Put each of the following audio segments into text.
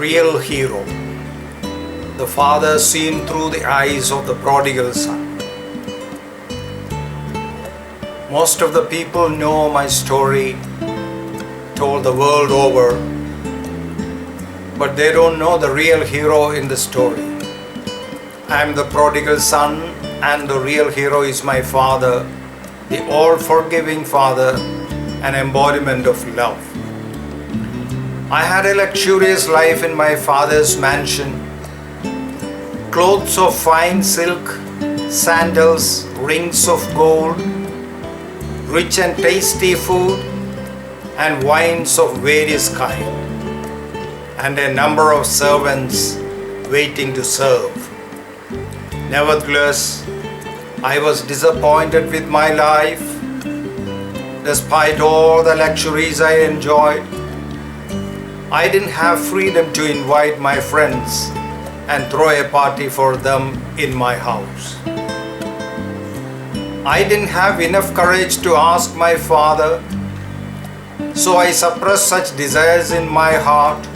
real hero, the Father seen through the eyes of the Prodigal Son. Most of the people know my story, told the world over, but they don't know the real hero in the story. I am the prodigal son, and the real hero is my Father, the all-forgiving Father, an embodiment of love. I had a luxurious life in my father's mansion. Clothes of fine silk, sandals, rings of gold, rich and tasty food, and wines of various kinds, and a number of servants waiting to serve. Nevertheless, I was disappointed with my life. Despite all the luxuries I enjoyed, I didn't have freedom to invite my friends and throw a party for them in my house. I didn't have enough courage to ask my father, so I suppressed such desires in my heart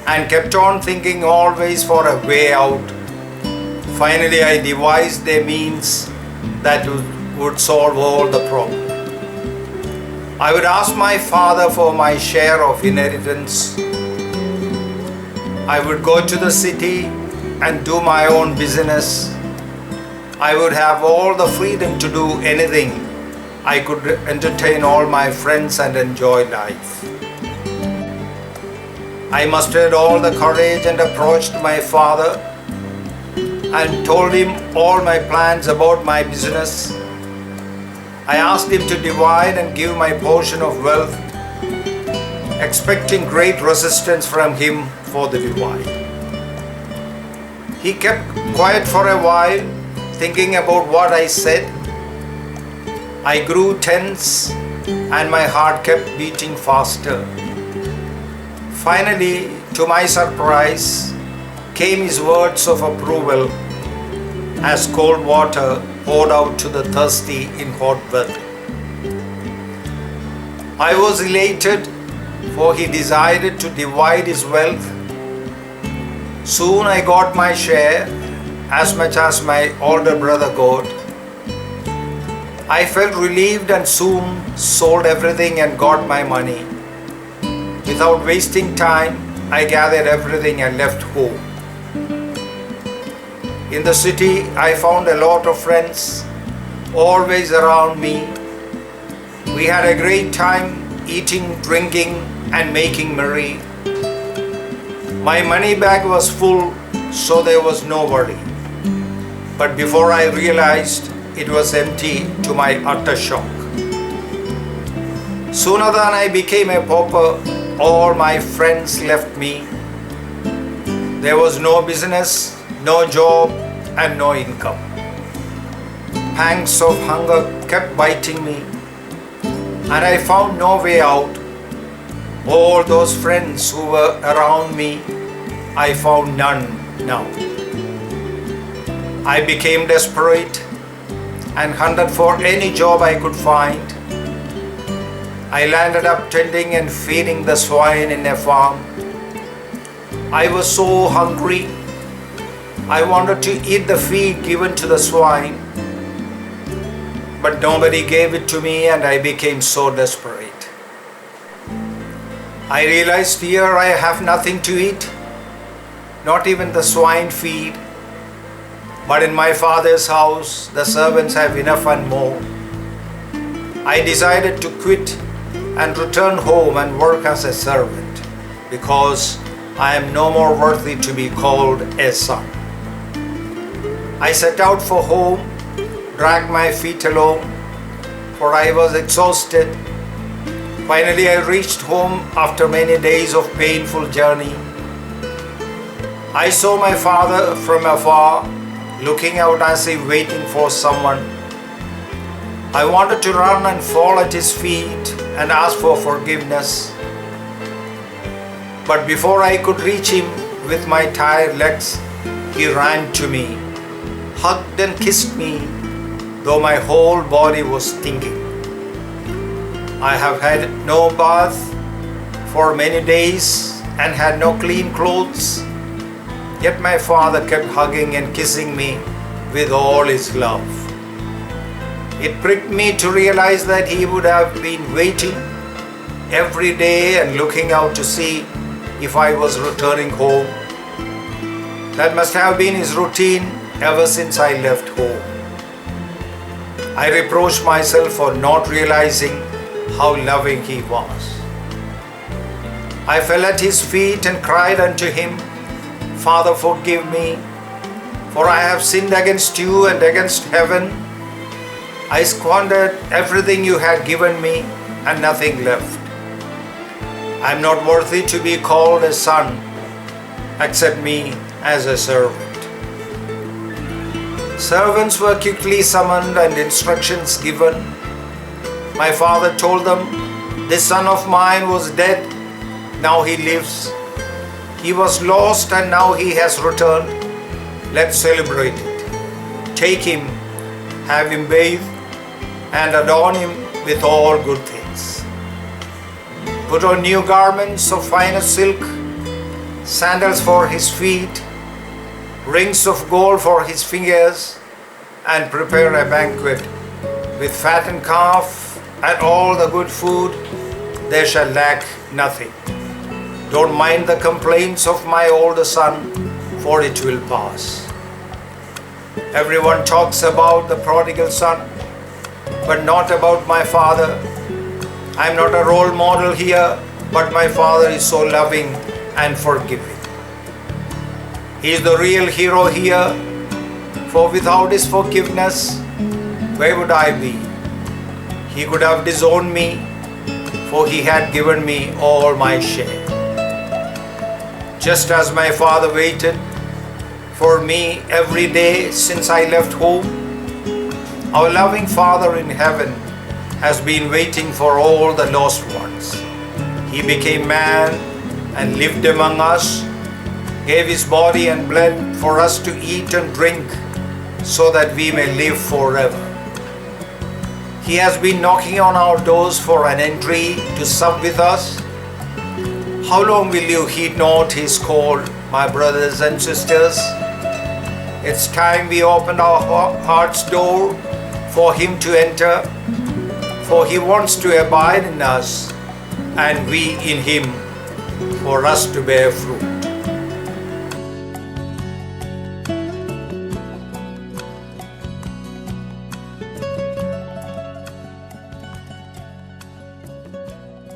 and kept on thinking always for a way out. Finally, I devised a means that would solve all the problems. I would ask my father for my share of inheritance. I would go to the city and do my own business. I would have all the freedom to do anything. I could entertain all my friends and enjoy life. I mustered all the courage and approached my father and told him all my plans about my business. I asked him to divide and give my portion of wealth, expecting great resistance from him for the divide. He kept quiet for a while, thinking about what I said. I grew tense and my heart kept beating faster. Finally, to my surprise, came his words of approval as cold water poured out to the thirsty in hot weather. I was elated, for he decided to divide his wealth. Soon I got my share, as much as my older brother got. I felt relieved and soon sold everything and got my money. Without wasting time, I gathered everything and left home. In the city, I found a lot of friends, always around me. We had a great time eating, drinking, and making merry. My money bag was full, so there was no worry. But before I realized, it was empty to my utter shock. Sooner than I became a pauper, all my friends left me. There was no business, no job, and no income. Pangs of hunger kept biting me, and I found no way out. All those friends who were around me, I found none now. I became desperate and hunted for any job I could find. I landed up tending and feeding the swine in a farm. I was so hungry. I wanted to eat the feed given to the swine, but nobody gave it to me, and I became so desperate. I realized here I have nothing to eat, not even the swine feed. But in my father's house, the servants have enough and more. I decided to quit and return home and work as a servant, because I am no more worthy to be called a son. I set out for home, dragged my feet along, for I was exhausted. Finally, I reached home after many days of painful journey. I saw my father from afar, looking out as if waiting for someone. I wanted to run and fall at his feet and ask for forgiveness. But before I could reach him with my tired legs, he ran to me, hugged and kissed me, though my whole body was stinking. I have had no bath for many days and had no clean clothes. Yet my father kept hugging and kissing me with all his love. It pricked me to realize that he would have been waiting every day and looking out to see if I was returning home. That must have been his routine ever since I left home. I reproached myself for not realizing how loving he was. I fell at his feet and cried unto him, Father, forgive me, for I have sinned against you and against heaven. I squandered everything you had given me and nothing left. I am not worthy to be called a son. Accept me as a servant. Servants were quickly summoned and instructions given. My father told them, This son of mine was dead, now he lives. He was lost and now he has returned. Let's celebrate it. Take him, have him bathed, and adorn him with all good things. Put on new garments of finest silk, sandals for his feet, rings of gold for his fingers, and prepare a banquet with fattened calf and all the good food. They shall lack nothing. Don't mind the complaints of my older son, for it will pass. Everyone talks about the prodigal son, but not about my father. I am not a role model here, but my father is so loving and forgiving. He is the real hero here, for without his forgiveness, where would I be? He could have disowned me, for he had given me all my share. Just as my father waited for me every day since I left home, our loving Father in heaven has been waiting for all the lost ones. He became man and lived among us, gave his body and blood for us to eat and drink so that we may live forever. He has been knocking on our doors for an entry to sup with us. How long will you heed not his call, my brothers and sisters? It's time we open our heart's door for him to enter, for he wants to abide in us and we in him, for us to bear fruit.